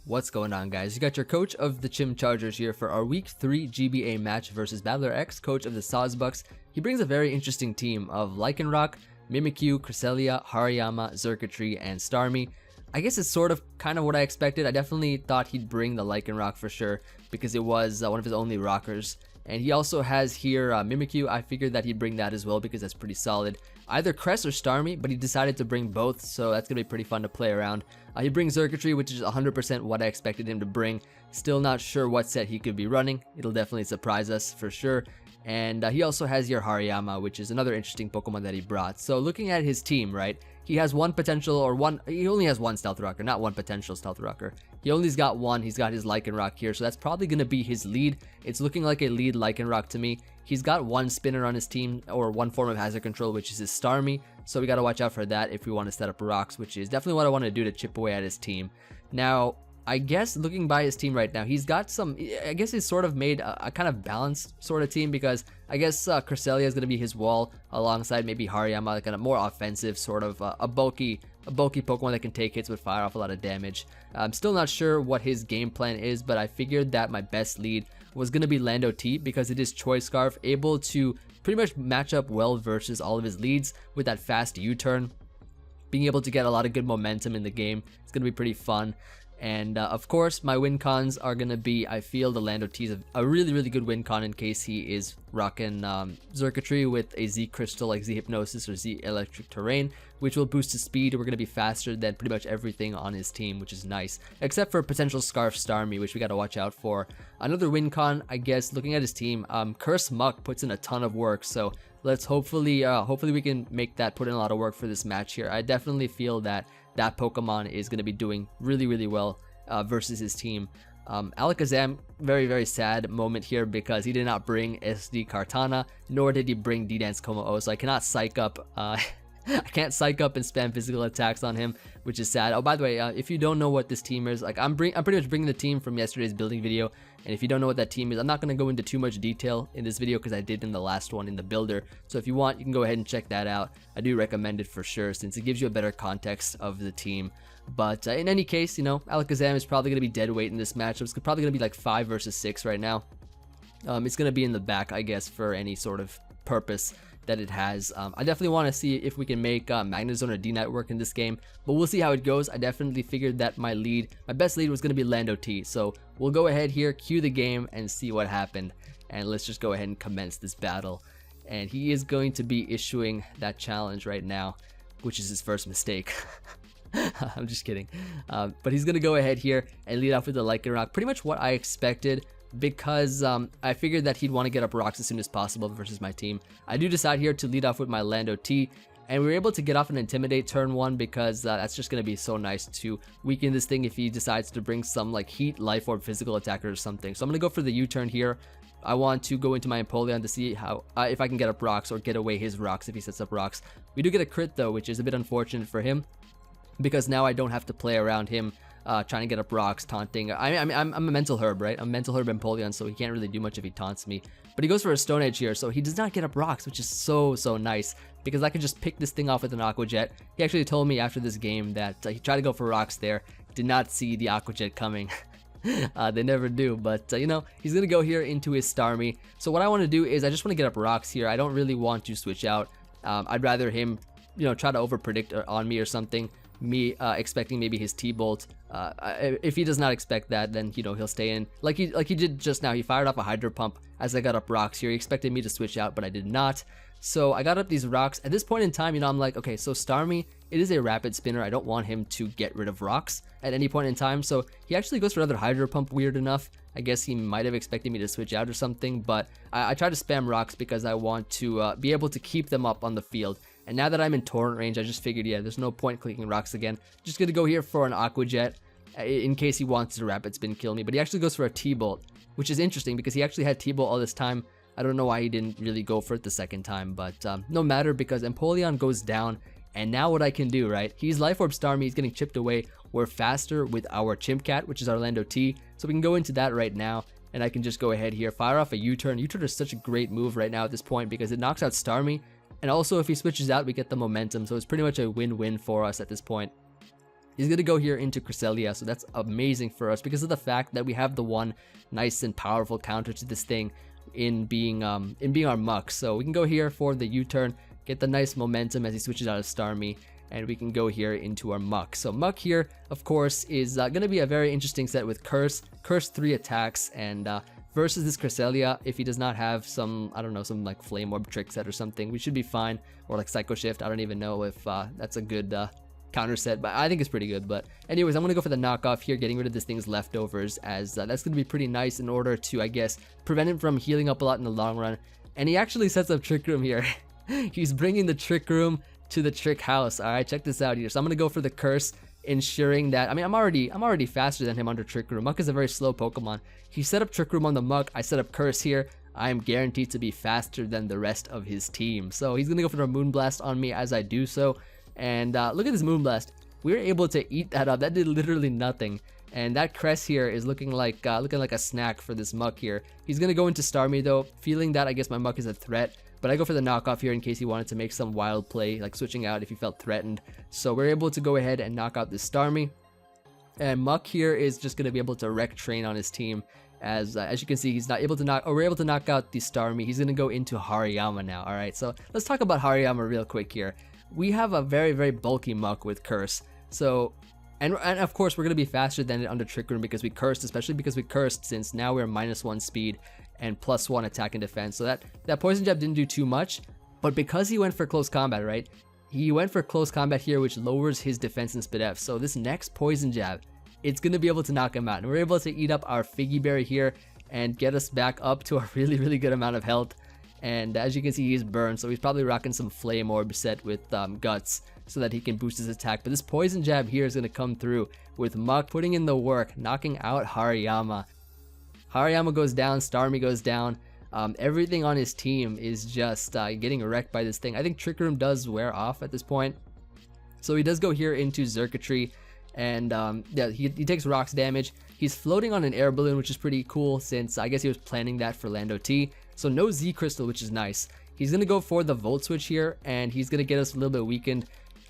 What's going on, guys? You got your coach of the Chim Chargers here for our Week 3 GBA match versus Battler X, coach of the Sawsbucks. He brings a very interesting team of Lycanroc, Mimikyu, Cresselia, Hariyama, Xurkitree, and Starmie. I guess it's sort of kind of what I expected. I definitely thought he'd bring the Lycanroc for sure because it was one of his only rockers. And he also has here Mimikyu. I figured that he'd bring that as well because that's pretty solid. Either Cress or Starmie, but he decided to bring both, so that's going to be pretty fun to play around. He brings Xurkitree, which is 100% what I expected him to bring. Still not sure what set he could be running. It'll definitely surprise us for sure. And he also has your Hariyama, which is another interesting Pokemon that he brought. So looking at his team, right, he has one potential, he only has one Stealth Rocker, not one potential Stealth Rocker. He only's got one. He's got his Lycanroc here, so that's probably going to be his lead. It's looking like a lead Lycanroc to me. He's got one spinner on his team, or one form of hazard control, which is his Starmie, so we got to watch out for that if we want to set up rocks, which is definitely what I want to do to chip away at his team. Now, I guess looking by his team right now, he's got some, I guess he's sort of made a kind of balanced sort of team because I guess Cresselia is going to be his wall alongside maybe Hariyama, like a more offensive sort of a bulky Pokemon that can take hits but fire off a lot of damage. I'm still not sure what his game plan is, but I figured that my best lead was going to be Lando T because it is Choice Scarf, able to pretty much match up well versus all of his leads with that fast U-turn. Being able to get a lot of good momentum in the game, it's going to be pretty fun. And of course, my win cons are going to be, I feel the Lando T is a really good win con in case he is rocking Xurkitree with a Z Crystal like Z Hypnosis or Z Electric Terrain, which will boost his speed. We're going to be faster than pretty much everything on his team, which is nice. Except for potential Scarf Starmie, which we got to watch out for. Another win con, I guess, looking at his team, Curse Muck puts in a ton of work, so let's hopefully we can make that put in a lot of work for this match here. I definitely feel that that Pokemon is going to be doing really well versus his team. Alakazam, very sad moment here because he did not bring SD Kartana, nor did he bring D-Dance Como-O, so I cannot psych up I can't psych up and spam physical attacks on him, which is sad. Oh, by the way, if you don't know what this team is, like I'm pretty much bringing the team from yesterday's building video, and if you don't know what that team is, I'm not going to go into too much detail in this video because I did in the last one in the builder. So if you want, you can go ahead and check that out. I do recommend it for sure since it gives you a better context of the team. But in any case, you know, Alakazam is probably going to be dead weight in this matchup. It's probably going to be like 5 versus 6 right now. It's going to be in the back, I guess, for any sort of purpose that it has. I definitely want to see if we can make Magnezone or D-Knight work in this game, but we'll see how it goes. I definitely figured that my best lead was going to be Lando T, so we'll go ahead here, cue the game, and see what happened, and let's just go ahead and commence this battle. And he is going to be issuing that challenge right now, which is his first mistake. I'm just kidding, but he's going to go ahead here and lead off with the Lycanroc, pretty much what I expected, because I figured that he'd want to get up rocks as soon as possible versus my team. I do decide here to lead off with my Lando T, and we were able to get off an Intimidate turn 1 because that's just going to be so nice to weaken this thing if he decides to bring some like Heat, Life Orb, Physical Attacker or something. So I'm going to go for the U-turn here. I want to go into my Empoleon to see how if I can get up rocks or get away his rocks if he sets up rocks. We do get a crit though, which is a bit unfortunate for him because now I don't have to play around him trying to get up rocks, taunting. I'm a Mental Herb, right? I'm Mental Herb Empoleon, so he can't really do much if he taunts me. But he goes for a Stone Edge here, so he does not get up rocks, which is so nice because I could just pick this thing off with an Aqua Jet. He actually told me after this game that he tried to go for rocks there, did not see the Aqua Jet coming. They never do, but you know, he's gonna go here into his Starmie. So what I want to do is I just want to get up rocks here. I don't really want to switch out. I'd rather him, you know, try to over predict on me or something. Me expecting maybe his T-Bolt. If he does not expect that, then you know he'll stay in like he did just now. He fired off a Hydro Pump as I got up rocks here. He expected me to switch out, but I did not. So I got up these rocks. At this point in time, you know, I'm like, okay, so Starmie, it is a rapid spinner. I don't want him to get rid of rocks at any point in time. So he actually goes for another Hydro Pump, weird enough. I guess he might have expected me to switch out or something, but I try to spam rocks because I want to be able to keep them up on the field. And now that I'm in torrent range, I just figured, yeah, there's no point clicking rocks again. Just gonna go here for an Aqua Jet in case he wants to rapid spin kill me. But he actually goes for a T-Bolt, which is interesting because he actually had T-Bolt all this time. I don't know why he didn't really go for it the second time, but no matter because Empoleon goes down. And now what I can do, right? He's Life Orb Starmie, he's getting chipped away. We're faster with our Chimcat, which is our Lando T. So we can go into that right now. And I can just go ahead here, fire off a U-turn. U-turn is such a great move right now at this point because it knocks out Starmie. And also if he switches out, we get the momentum. So it's pretty much a win-win for us at this point. He's going to go here into Cresselia, so that's amazing for us because of the fact that we have the one nice and powerful counter to this thing in being our Muck. So we can go here for the U-turn, get the nice momentum as he switches out of Starmie, and we can go here into our Muck. So Muck here, of course, is going to be a very interesting set with Curse 3 attacks, and versus this Cresselia, if he does not have some, I don't know, some like Flame Orb trick set or something, we should be fine, or like Psycho Shift. I don't even know if that's a good counter set, but I think it's pretty good. But anyways, I'm gonna go for the knockoff here, getting rid of this thing's leftovers, as that's gonna be pretty nice in order to, I guess, prevent him from healing up a lot in the long run. And he actually sets up Trick Room here. He's bringing the Trick Room to the Trick House. All right, check this out here. So I'm gonna go for the Curse, ensuring that, I mean, I'm already faster than him under Trick Room. Muck is a very slow Pokemon. He set up Trick Room on the Muck. I set up Curse here. I am guaranteed to be faster than the rest of his team. So he's gonna go for the Moonblast on me as I do so. And look at this Moonblast. We were able to eat that up. That did literally nothing. And that Crest here is looking like a snack for this Muck here. He's gonna go into Starmie though, feeling that I guess my Muck is a threat. But I go for the knockoff here in case he wanted to make some wild play, like switching out if he felt threatened. So we're able to go ahead and knock out this Starmie. And Muck here is just gonna be able to wreck train on his team. As you can see, he's not able to we're able to knock out the Starmie. He's gonna go into Hariyama now. All right, so let's talk about Hariyama real quick here. We have a very, very bulky Muck with Curse. So, and of course, we're going to be faster than it under Trick Room because we cursed, especially because we cursed, since now we're -1 speed and +1 attack and defense. So that Poison Jab didn't do too much, but because he went for close combat, right? He went for close combat here, which lowers his defense and SpDef. So this next Poison Jab, it's going to be able to knock him out. And we're able to eat up our Figgy Berry here and get us back up to a really, really good amount of health. And as you can see, he's burned, so he's probably rocking some Flame Orb set with Guts so that he can boost his attack. But this Poison Jab here is going to come through with Muck putting in the work, knocking out Hariyama. Hariyama goes down, Starmie goes down. Everything on his team is just getting wrecked by this thing. I think Trick Room does wear off at this point. So he does go here into Xurkitree, and yeah, he takes rocks damage. He's floating on an air balloon, which is pretty cool since I guess he was planning that for Lando T. So no Z Crystal, which is nice. He's going to go for the Volt Switch here, and he's going to get us a little bit weakened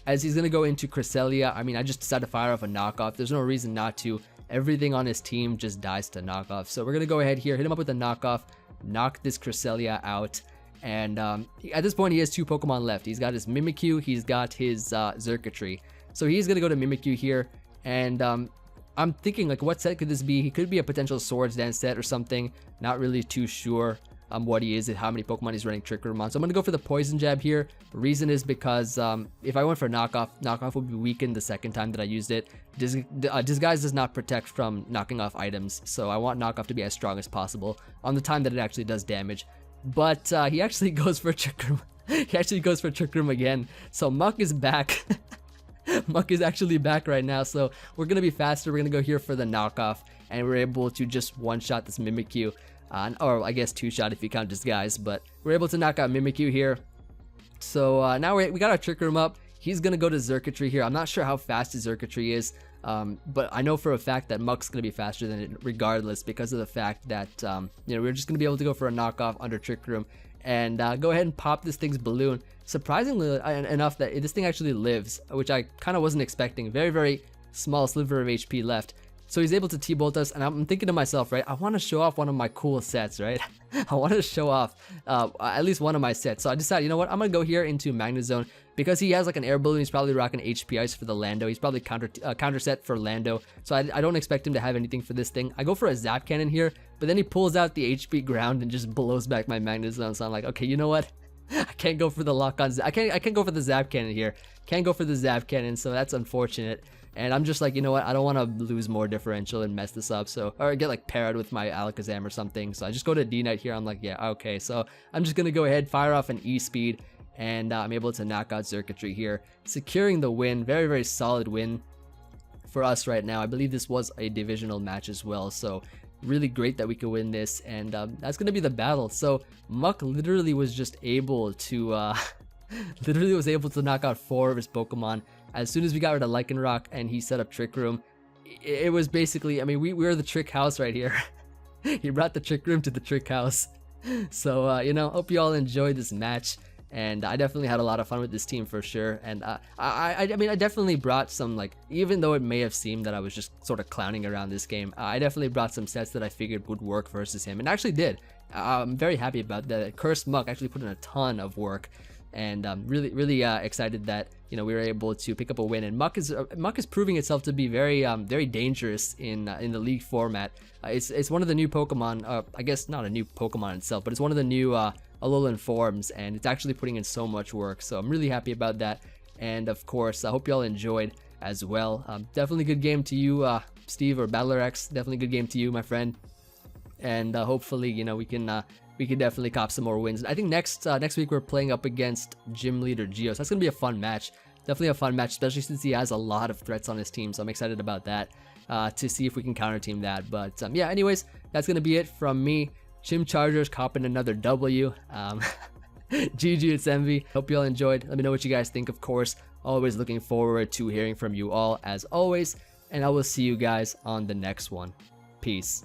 as he's going to go into Cresselia. I mean, I just decided to fire off a knockoff. There's no reason not to. Everything on his team just dies to knockoff. So we're going to go ahead here, hit him up with a knockoff, knock this Cresselia out. And at this point, he has 2 Pokemon left. He's got his Mimikyu, he's got his Xurkitree. So he's going to go to Mimikyu here, and I'm thinking, like, what set could this be? He could be a potential Swords Dance set or something. Not really too sure what he is and how many Pokemon he's running Trick Room on. So I'm going to go for the Poison Jab here. The reason is because if I went for knockoff would be weakened the second time that I used it. Disguise does not protect from knocking off items, so I want knockoff to be as strong as possible on the time that it actually does damage. But he actually goes for Trick Room. He actually goes for Trick Room again. So Muck is back. Muck is actually back right now, so we're going to be faster. We're going to go here for the knockoff, and we're able to just one-shot this Mimikyu. Or I guess 2-shot if you count Disguise, but we're able to knock out Mimikyu here. So now we got our Trick Room up. He's going to go to Xurkitree here. I'm not sure how fast his Xurkitree is, but I know for a fact that Muck's going to be faster than it regardless because of the fact that, you know, we're just going to be able to go for a knockoff under Trick Room and go ahead and pop this thing's balloon. Surprisingly enough that this thing actually lives, which I kind of wasn't expecting. Very, very small sliver of HP left. So he's able to T-Bolt us, and I'm thinking to myself, right, I want to show off one of my cool sets, right? I want to show off at least one of my sets. So I decided, you know what, I'm going to go here into Magnezone. Because he has like an air balloon, he's probably rocking HP Ice for the Lando. He's probably counter set for Lando. So I don't expect him to have anything for this thing. I go for a Zap Cannon here, but then he pulls out the HP Ground and just blows back my Magnezone. So I'm like, okay, you know what? I can't go for the lock-on. I can't go for the Zap Cannon here. Can't go for the Zap Cannon, so that's unfortunate. And I'm just like, you know what, I don't want to lose more differential and mess this up, so, or get like paired with my Alakazam or something. So I just go to D-Knight here. I'm like, yeah, okay, so I'm just gonna go ahead, fire off an E-Speed, and I'm able to knock out Xurkitree here, securing the win. Very, very solid win for us right now. I believe this was a divisional match as well, so really great that we could win this. And that's gonna be the battle. So Muck literally was just able to literally was able to knock out 4 of his Pokemon as soon as we got rid of Lycanroc and he set up Trick Room. It was basically, I mean, we were the Trick House right here. He brought the Trick Room to the Trick House. So you know, hope you all enjoyed this match. and I definitely had a lot of fun with this team for sure. And I mean, I definitely brought some, like, even though it may have seemed that I was just sort of clowning around this game, I definitely brought some sets that I figured would work versus him, and actually did. I'm very happy about that. Cursed Muck actually put in a ton of work, and I'm really excited that, you know, we were able to pick up a win. And Muck is proving itself to be very dangerous in the league format. It's one of the new Pokemon. I guess not a new Pokemon itself, but it's one of the new Alolan forms, and it's actually putting in so much work. So I'm really happy about that. And of course, I hope you all enjoyed as well. Definitely good game to you, Steve or BattlerX. Definitely good game to you, my friend. And hopefully, you know, we can definitely cop some more wins. I think next week we're playing up against Gym Leader Geo, so that's gonna be a fun match. Definitely a fun match, especially since he has a lot of threats on his team. So I'm excited about that, to see if we can counter team that. But yeah, anyways, that's gonna be it from me. Chim Chargers copping another W. GG, it's Emvee. Hope you all enjoyed. Let me know what you guys think. Of course, always looking forward to hearing from you all as always, and I will see you guys on the next one. Peace.